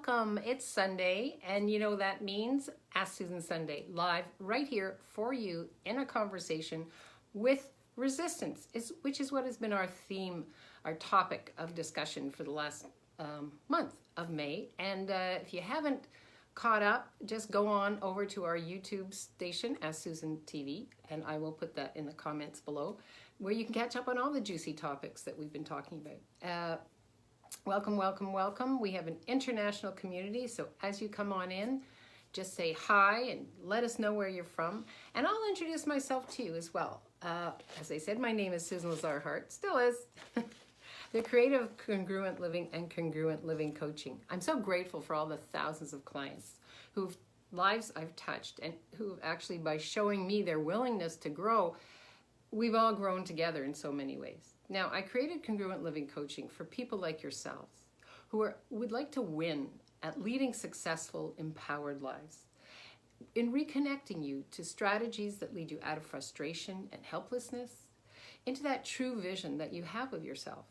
welcome. It's Sunday, and you know what that means? Ask Susan Sunday, live right here for you in a conversation with resistance, which is what has been our theme, our topic of discussion for the last month of May. And if you haven't caught up, just go on over to our YouTube station, Ask Susan TV, and I will put that in the comments below, where you can catch up on all the juicy topics that we've been talking about. Welcome, welcome, welcome. We have an international community, so as you come on in, just say hi and let us know where you're from. And I'll introduce myself to you as well. As I said, my name is Susan Lazar-Hart, still is. The creator of Congruent Living and Congruent Living Coaching. I'm so grateful for all the thousands of clients whose lives I've touched and who actually, by showing me their willingness to grow, we've all grown together in so many ways. Now, I created Congruent Living Coaching for people like yourselves who would like to win at leading successful, empowered lives, in reconnecting you to strategies that lead you out of frustration and helplessness into that true vision that you have of yourself,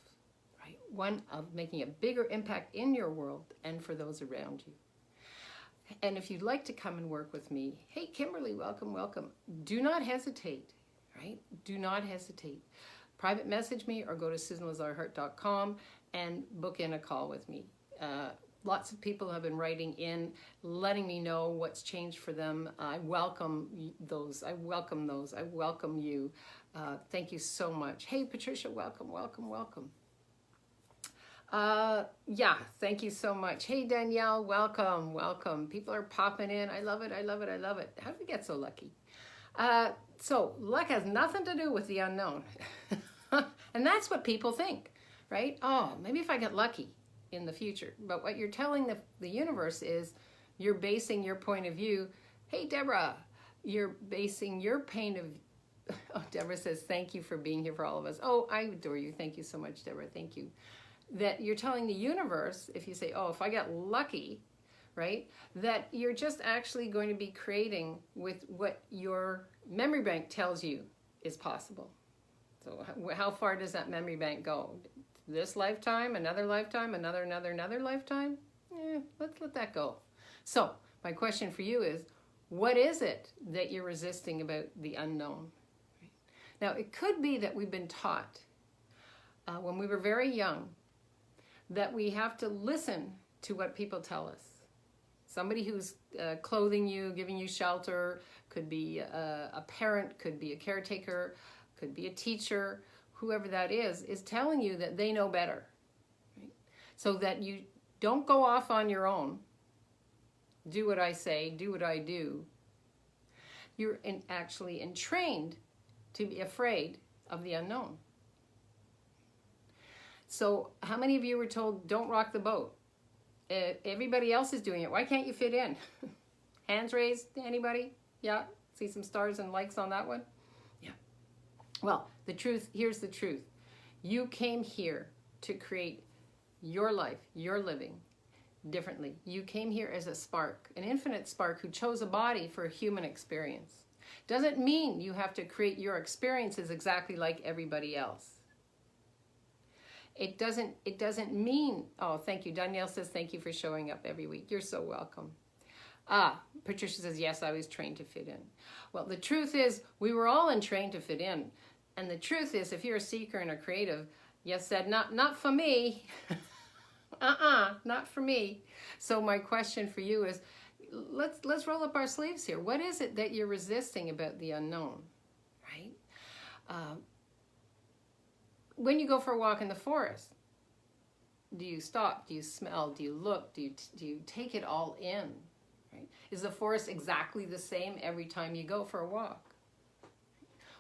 right? One of making a bigger impact in your world and for those around you. And if you'd like to come and work with me, hey, Kimberly, welcome, welcome. Do not hesitate, right? Do not hesitate. Private message me or go to susanlazarhart.com and book in a call with me. Lots of people have been writing in, letting me know what's changed for them. I welcome those. I welcome those. I welcome you. Thank you so much. Hey, Patricia, welcome, welcome, welcome. Yeah, thank you so much. Hey, Danielle, welcome, welcome. People are popping in. I love it, I love it, I love it. How did we get so lucky? So luck has nothing to do with the unknown. And that's what people think, right? Oh, maybe if I get lucky in the future. But what you're telling the universe is you're basing your point of view. Hey, Deborah, you're basing your pain of... Oh, Deborah says, thank you for being here for all of us. Oh, I adore you. Thank you so much, Deborah. Thank you. That you're telling the universe, if you say, oh, if I get lucky, right, that you're just actually going to be creating with what your memory bank tells you is possible. So how far does that memory bank go? This lifetime, another lifetime, another lifetime? Let's let that go. So my question for you is, what is it that you're resisting about the unknown? Now, it could be that we've been taught when we were very young that we have to listen to what people tell us. Somebody who's clothing you, giving you shelter, could be a parent, could be a caretaker, could be a teacher, whoever that is telling you that they know better. Right? So that you don't go off on your own, do what I say, do what I do. You're actually entrained to be afraid of the unknown. So how many of you were told, don't rock the boat? Everybody else is doing it. Why can't you fit in? Hands raised, anybody? Yeah, see some stars and likes on that one? Yeah. Well, the truth, here's the truth. You came here to create your life, your living differently. You came here as a spark, an infinite spark who chose a body for a human experience. Doesn't mean you have to create your experiences exactly like everybody else. It doesn't mean, oh, thank you. Danielle says, thank you for showing up every week. You're so welcome. Patricia says, yes, I was trained to fit in. Well, the truth is, we were all trained to fit in. And the truth is, if you're a seeker and a creative, you said, not for me. Not for me. So my question for you is, let's roll up our sleeves here. What is it that you're resisting about the unknown, right? When you go for a walk in the forest, do you stop? Do you smell? Do you look? Do you take it all in? Right? Is the forest exactly the same every time you go for a walk?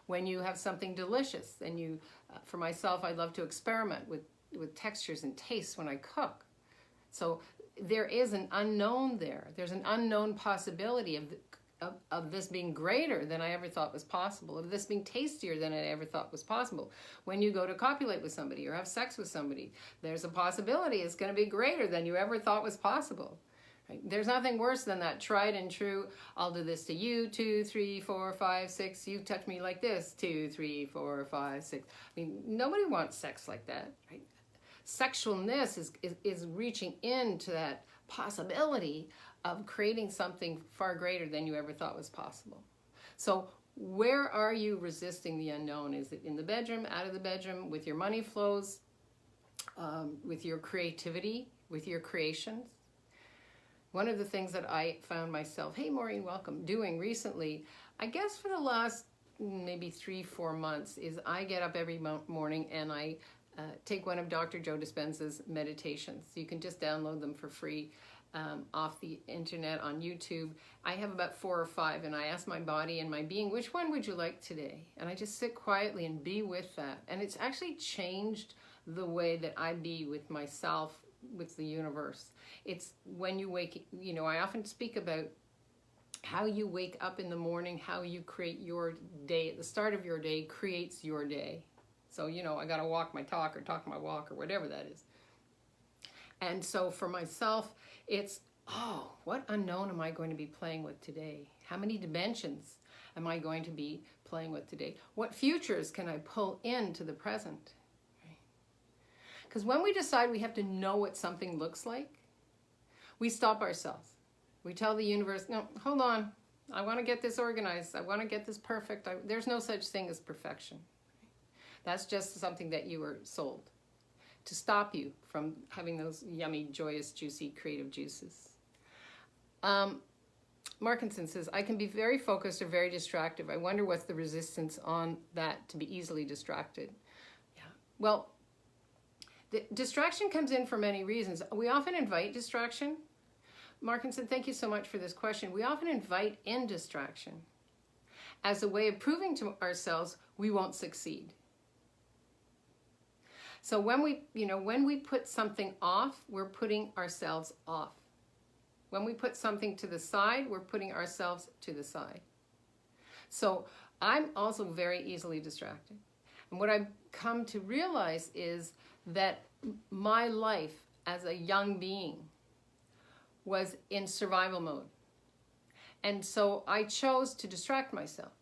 When you have something delicious, and you, for myself, I love to experiment with textures and tastes when I cook. So there is an unknown there. There's an unknown possibility of this being greater than I ever thought was possible, of this being tastier than I ever thought was possible. When you go to copulate with somebody or have sex with somebody, there's a possibility it's going to be greater than you ever thought was possible. Right? There's nothing worse than that tried and true, I'll do this to you, 2, 3, 4, 5, 6, you touch me like this, 2, 3, 4, 5, 6. I mean, nobody wants sex like that, right? Sexualness is reaching into that possibility of creating something far greater than you ever thought was possible. So where are you resisting the unknown? Is it in the bedroom, out of the bedroom, with your money flows, with your creativity, with your creations? One of the things that I found myself, hey Maureen, welcome, doing recently, I guess for the last maybe 3-4 months, is I get up every morning and I take one of Dr. Joe Dispenza's meditations. You can just download them for free off the internet on YouTube. I have about 4 or 5, and I ask my body and my being, which one would you like today? And I just sit quietly and be with that. And it's actually changed the way that I be with myself, with the universe. It's when you wake, I often speak about how you wake up in the morning, how you create your day. At the start of your day creates your day. So, I got to walk my talk or talk my walk or whatever that is. And so for myself, it's, what unknown am I going to be playing with today? How many dimensions am I going to be playing with today? What futures can I pull into the present? Because when we decide we have to know what something looks like, we stop ourselves. We tell the universe, no, hold on. I want to get this organized. I want to get this perfect. There's no such thing as perfection. That's just something that you were sold to stop you from having those yummy, joyous, juicy, creative juices. Markinson says, I can be very focused or very distractive. I wonder what's the resistance on that to be easily distracted. Yeah. Well, the distraction comes in for many reasons. We often invite distraction. Markinson, thank you so much for this question. We often invite in distraction as a way of proving to ourselves we won't succeed. So when we put something off, we're putting ourselves off. When we put something to the side, we're putting ourselves to the side. So I'm also very easily distracted. And what I've come to realize is that my life as a young being was in survival mode. And so I chose to distract myself.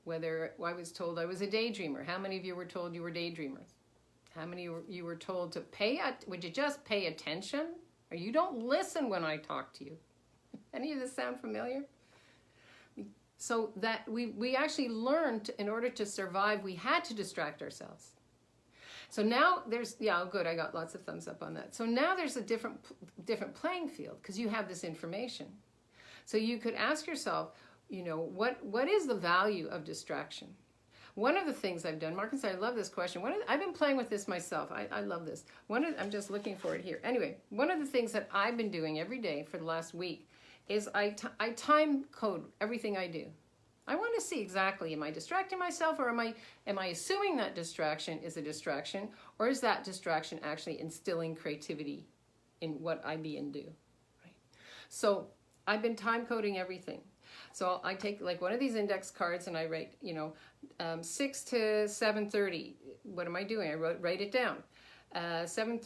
Whether I was told I was a daydreamer. How many of you were told you were daydreamers? How many of you were told to would you just pay attention? Or you don't listen when I talk to you. Any of this sound familiar? So that we actually learned, in order to survive, we had to distract ourselves. So now there's, good, I got lots of thumbs up on that. So now there's a different playing field because you have this information. So you could ask yourself, what is the value of distraction? One of the things I've done, Mark and I love this question. I've been playing with this myself. I love this. I'm just looking for it here. Anyway, one of the things that I've been doing every day for the last week is I time code everything I do. I want to see exactly, am I distracting myself, or am I assuming that distraction is a distraction, or is that distraction actually instilling creativity in what I be and do? Right? So I've been time coding everything. So I take like one of these index cards and I write, 6 to 7:30. What am I doing? I write it down. 7:30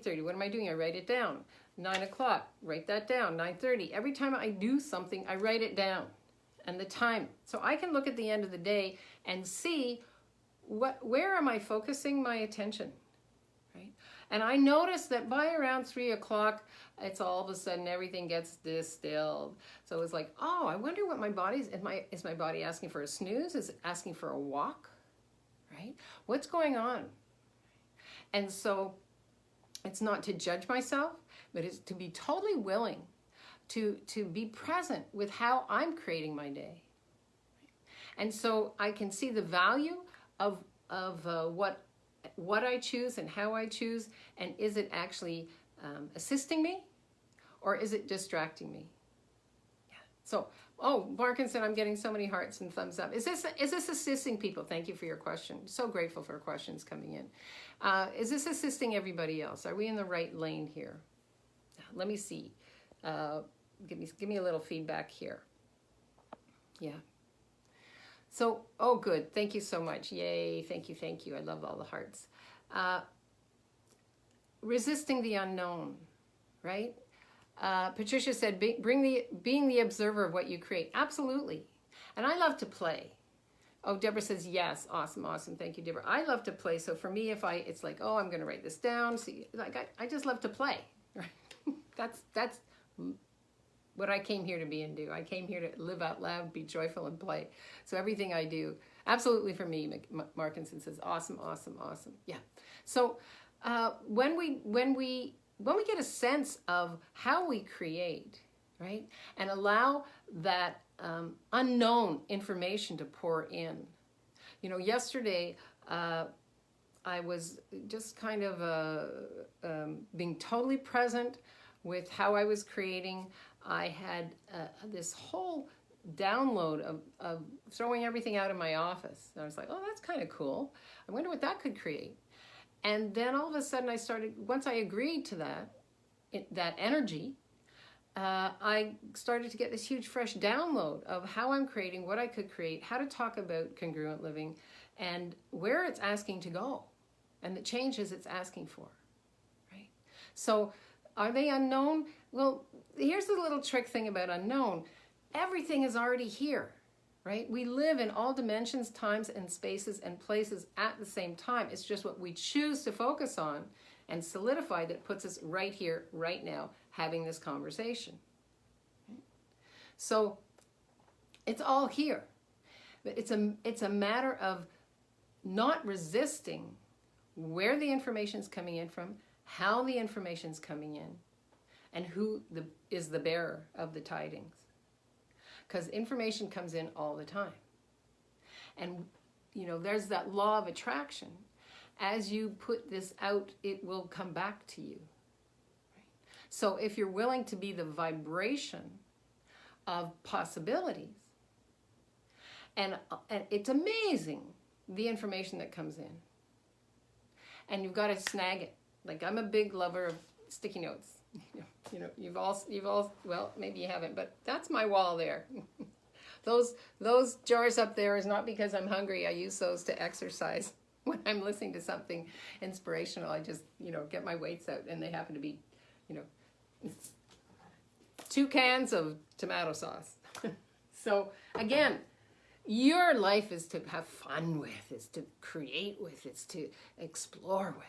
to 8:30. What am I doing? I write it down. 9 o'clock. Write that down. 9:30. Every time I do something, I write it down. And the time. So I can look at the end of the day and see where am I focusing my attention, right? And I notice that by around 3 o'clock, it's all of a sudden everything gets distilled. So it's like, I wonder what my body's, is my body asking for a snooze? Is it asking for a walk, right? What's going on? And so it's not to judge myself, but it's to be totally willing to be present with how I'm creating my day. And so I can see the value of what I choose and how I choose, and is it actually assisting me, or is it distracting me? Yeah. So, Parkinson, I'm getting so many hearts and thumbs up. Is this assisting people? Thank you for your question. So grateful for questions coming in. Is this assisting everybody else? Are we in the right lane here? Let me see. Give me a little feedback here. Yeah. So, good. Thank you so much. Yay. Thank you. I love all the hearts. Resisting the unknown, right? Patricia said, being the observer of what you create. Absolutely. And I love to play. Deborah says, yes. Awesome. Thank you, Deborah. I love to play. So for me, it's like, I'm going to write this down. See, I just love to play. Right? That's what I came here to be and do. I came here to live out loud, be joyful, and play. So everything I do, absolutely for me, Markinson says, awesome, awesome, awesome. Yeah. So when we get a sense of how we create, right, and allow that unknown information to pour in. You know, yesterday I was just kind of being totally present with how I was creating. I had this whole download of throwing everything out of my office. And I was like, oh, that's kind of cool. I wonder what that could create. And then all of a sudden I started, once I agreed to that energy, I started to get this huge fresh download of how I'm creating, what I could create, how to talk about congruent living, and where it's asking to go, and the changes it's asking for, right? So are they unknown? Well, here's the little trick thing about unknown. Everything is already here, right? We live in all dimensions, times, and spaces and places at the same time. It's just what we choose to focus on and solidify that puts us right here, right now, having this conversation. So it's all here. But it's a matter of not resisting where the information is coming in from, how the information is coming in, and who is the bearer of the tidings. Because information comes in all the time. And, you know, there's that law of attraction. As you put this out, it will come back to you. Right? So if you're willing to be the vibration of possibilities, and it's amazing the information that comes in. And you've got to snag it. Like, I'm a big lover of sticky notes. You know, you've all, well, maybe you haven't, but that's my wall there. Those jars up there is not because I'm hungry. I use those to exercise. When I'm listening to something inspirational, I just, you know, get my weights out, and they happen to be, you know, 2 cans of tomato sauce. So again, your life is to have fun with, is to create with, it's to explore with.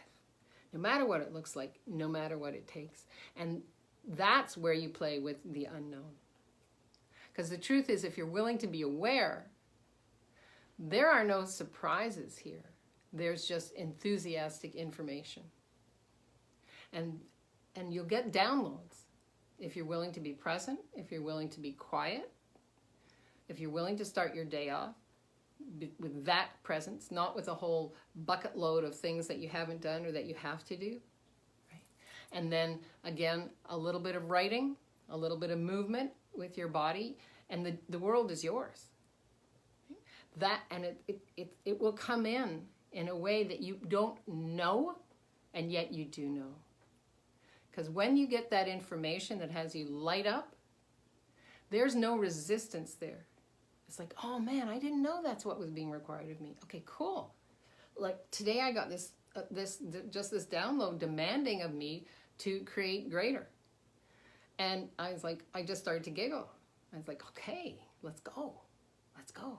No matter what it looks like, no matter what it takes. And that's where you play with the unknown. Because the truth is, if you're willing to be aware, there are no surprises here. There's just enthusiastic information. And you'll get downloads if you're willing to be present, if you're willing to be quiet, if you're willing to start your day off with that presence, not with a whole bucket load of things that you haven't done or that you have to do. Right? And then, again, a little bit of writing, a little bit of movement with your body, and the world is yours. That, and it will come in a way that you don't know, and yet you do know. Because when you get that information that has you light up, there's no resistance there. It's like, oh man, I didn't know that's what was being required of me. Okay, cool. Like today I got this download demanding of me to create greater. And I was like, I just started to giggle. I was like, okay, let's go. Let's go.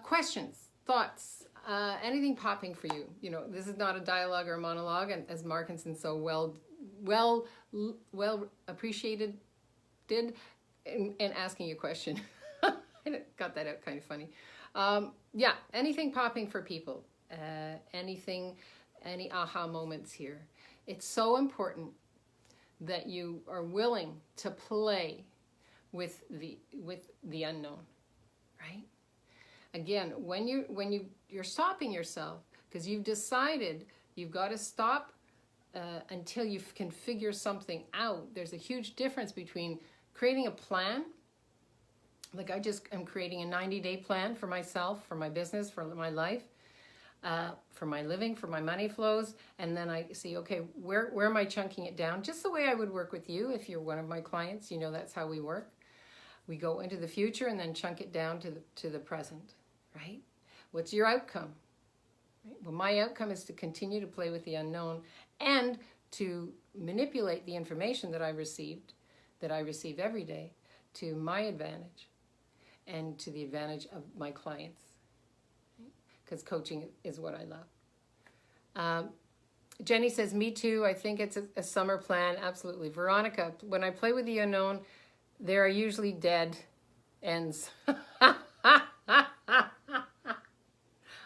Questions, thoughts, anything popping for you? You know, this is not a dialogue or a monologue, and as Markinson so well appreciated did in asking a question. I got that out kind of funny. Yeah, anything popping for people? Any aha moments here? It's so important that you are willing to play with the unknown, right? Again, when you're stopping yourself because you've decided you've got to stop until you can figure something out. There's a huge difference between creating a plan. Like I just am creating a 90-day plan for myself, for my business, for my life, for my living, for my money flows. And then I see, okay, where am I chunking it down? Just the way I would work with you if you're one of my clients. You know, that's how we work. We go into the future and then chunk it down to the present, right? What's your outcome? Right? Well, my outcome is to continue to play with the unknown and to manipulate the information that I receive every day to my advantage and to the advantage of my clients, because coaching is what I love. Jenny says, me too. I think it's a summer plan. Absolutely. Veronica, when I play with the unknown, there are usually dead ends.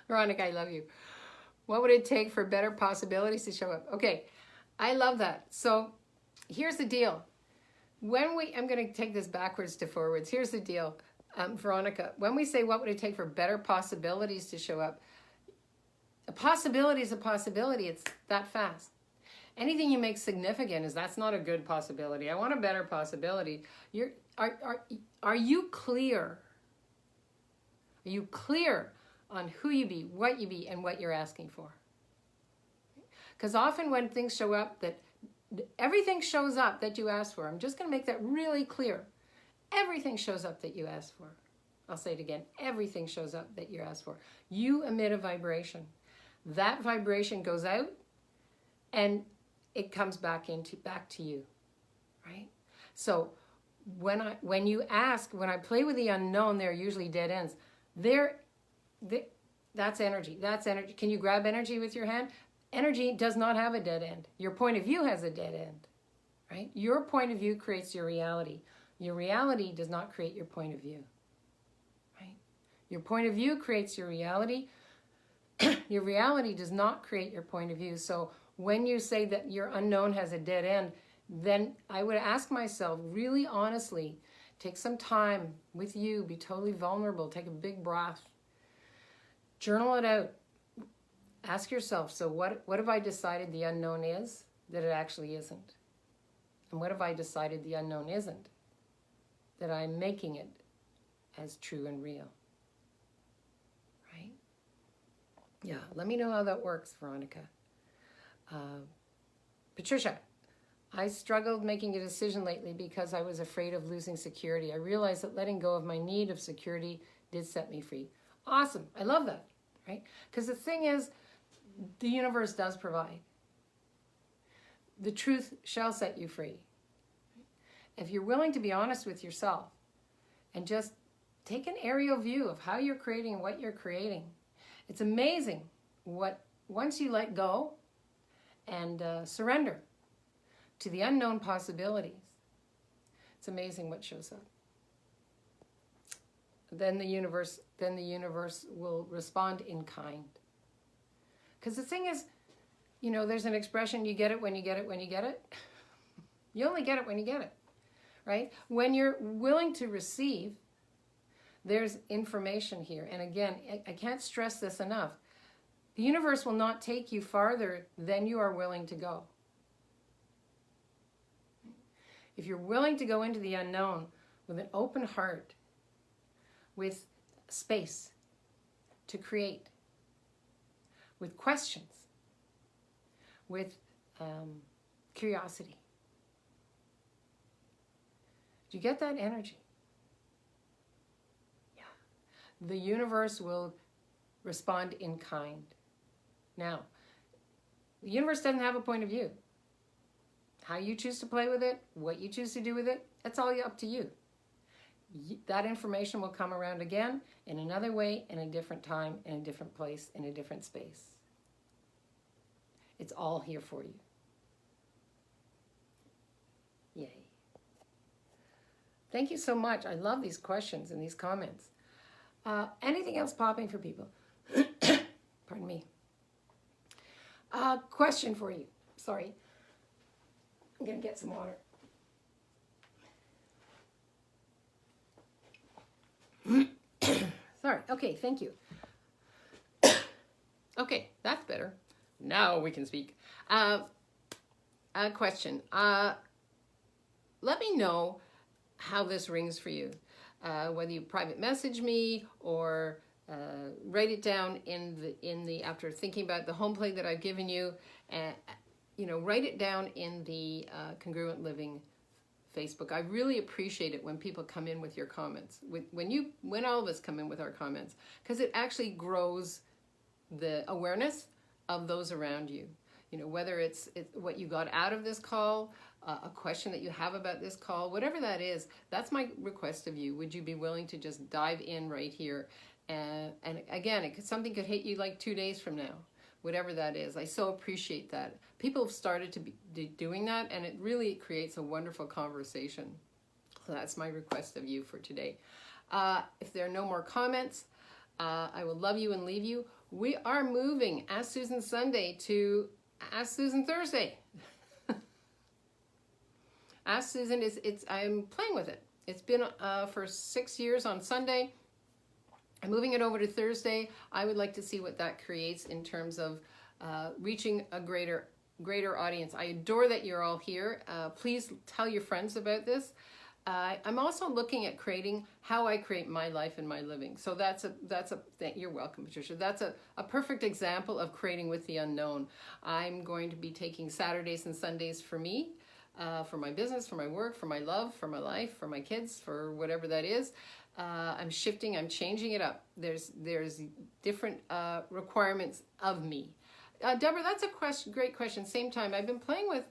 Veronica, I love you. What would it take for better possibilities to show up? Okay, I love that. So here's the deal. I'm going to take this backwards to forwards. Here's the deal, Veronica. When we say what would it take for better possibilities to show up, a possibility is a possibility. It's that fast. Anything you make significant that's not a good possibility. I want a better possibility. Are you clear? Are you clear on who you be, what you be, and what you're asking for? Because often when things show up, that everything shows up that you asked for. I'm just going to make that really clear. Everything shows up that you asked for. I'll say it again. Everything shows up that you asked for. You emit a vibration. That vibration goes out and it comes back to you, right? So when I play with the unknown, there are usually dead ends. That's energy. That's energy. Can you grab energy with your hand? Energy does not have a dead end. Your point of view has a dead end, right? Your point of view creates your reality. Your reality does not create your point of view, right? Your point of view creates your reality. Your reality does not create your point of view. So when you say that your unknown has a dead end, then I would ask myself really honestly, take some time with you, be totally vulnerable, take a big breath, journal it out. Ask yourself, so what have I decided the unknown is that it actually isn't? And what have I decided the unknown isn't that I'm making it as true and real? Right? Yeah, let me know how that works, Veronica. Patricia, I struggled making a decision lately because I was afraid of losing security. I realized that letting go of my need of security did set me free. Awesome. I love that, right? Because the thing is, the universe does provide. The truth shall set you free. If you're willing to be honest with yourself and just take an aerial view of how you're creating and what you're creating, it's amazing what, once you let go and surrender to the unknown possibilities, it's amazing what shows up. Then the universe will respond in kind. Because the thing is, you know, there's an expression, you get it when you get it when you get it. You only get it when you get it, right? When you're willing to receive, there's information here. And again, I can't stress this enough. The universe will not take you farther than you are willing to go. If you're willing to go into the unknown with an open heart, with space to create, with questions, with curiosity. Do you get that energy? Yeah. The universe will respond in kind. Now, the universe doesn't have a point of view. How you choose to play with it, what you choose to do with it, that's all up to you. That information will come around again in another way, in a different time, in a different place, in a different space. It's all here for you. Yay. Thank you so much. I love these questions and these comments. Anything else popping for people? Pardon me. Question for you. Sorry. I'm going to get some water. Sorry. Okay, thank you. Okay, that's better. Now we can speak. A question. Let me know how this rings for you. Whether you private message me or write it down in the after thinking about the home play that I've given you. Write it down in the Congruent Living Facebook. I really appreciate it when people come in with your comments. When all of us come in with our comments, because it actually grows the awareness of those around you. You know, whether it's what you got out of this call, a question that you have about this call, whatever that is, that's my request of you. Would you be willing to just dive in right here? And again, something could hit you like 2 days from now whatever that is. I so appreciate that. People have started to be doing that, and it really creates a wonderful conversation. So that's my request of you for today. If there are no more comments, I will love you and leave you. We are moving Ask Susan Sunday to Ask Susan Thursday. Ask Susan I'm playing with it. It's been for 6 years on Sunday. I'm moving it over to Thursday. I would like to see what that creates in terms of reaching a greater audience. I adore that you're all here. Please tell your friends about this. I'm also looking at creating how I create my life and my living. So that's a you're welcome, Patricia. That's a perfect example of creating with the unknown. I'm going to be taking Saturdays and Sundays for me, for my business, for my work, for my love, for my life, for my kids, for whatever that is. I'm shifting, I'm changing it up. There's different requirements of me. Deborah, that's a great question. Same time, I've been playing with,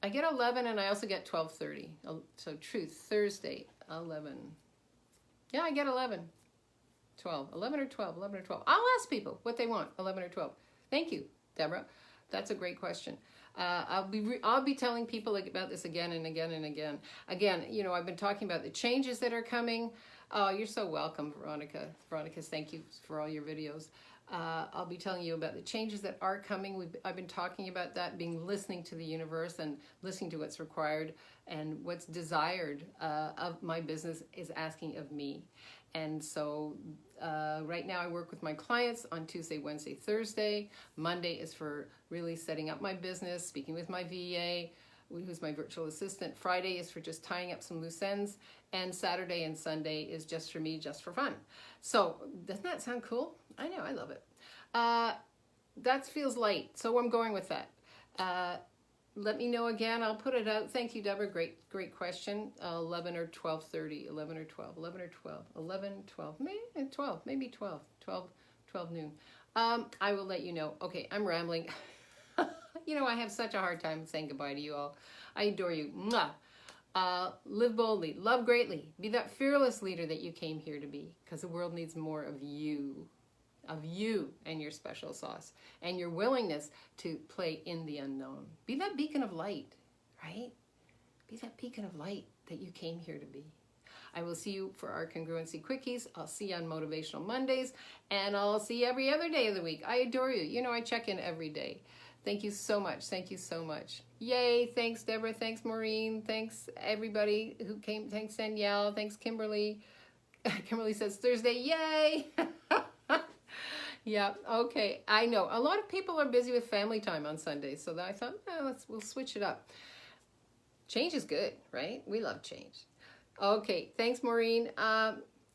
I get 11 and I also get 12:30. So truth, Thursday, 11. Yeah, I get 11. 12. 11 or 12. 11 or 12. I'll ask people what they want, 11 or 12. Thank you, Deborah. That's a great question. I'll be telling people about this again and again and again. Again, I've been talking about the changes that are coming. Oh, you're so welcome, Veronica. Veronica, thank you for all your videos. I'll be telling you about the changes that are coming. I've been talking about that, listening to the universe and listening to what's required and what's desired of my business is asking of me. And so right now I work with my clients on Tuesday, Wednesday, Thursday. Monday is for really setting up my business, speaking with my VA, who's my virtual assistant. Friday is for just tying up some loose ends. And Saturday and Sunday is just for me, just for fun. So doesn't that sound cool? I know, I love it. That feels light, so I'm going with that. Let me know again. I'll put it out. Thank you, Deborah. Great question. 11 or 12:30. 11 or 12. 11 or 12. 11, 12. Maybe 12. Maybe 12. 12 noon. I will let you know. Okay, I'm rambling. I have such a hard time saying goodbye to you all. I adore you. Mwah. Live boldly, love greatly, be that fearless leader that you came here to be, because the world needs more of you and your special sauce and your willingness to play in the unknown. Be that beacon of light, right? Be that beacon of light that you came here to be. I will see you for our congruency quickies. I'll see you on Motivational Mondays, and I'll see you every other day of the week. I adore you. I check in every day. Thank you so much. Thank you so much. Yay. Thanks, Deborah. Thanks, Maureen. Thanks, everybody who came. Thanks, Danielle. Thanks, Kimberly. Kimberly says Thursday. Yay. Yeah. Okay. I know. A lot of people are busy with family time on Sundays. So I thought, we'll switch it up. Change is good, right? We love change. Okay. Thanks, Maureen.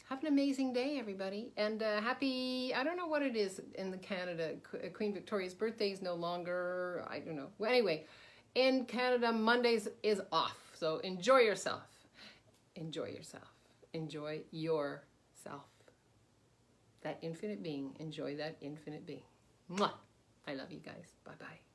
Have an amazing day, everybody. And happy, I don't know what it is in Canada. Queen Victoria's birthday is no longer, I don't know. Well, anyway, in Canada, Mondays is off. So enjoy yourself. Enjoy yourself. Enjoy yourself. That infinite being. Enjoy that infinite being. Mwah. I love you guys. Bye-bye.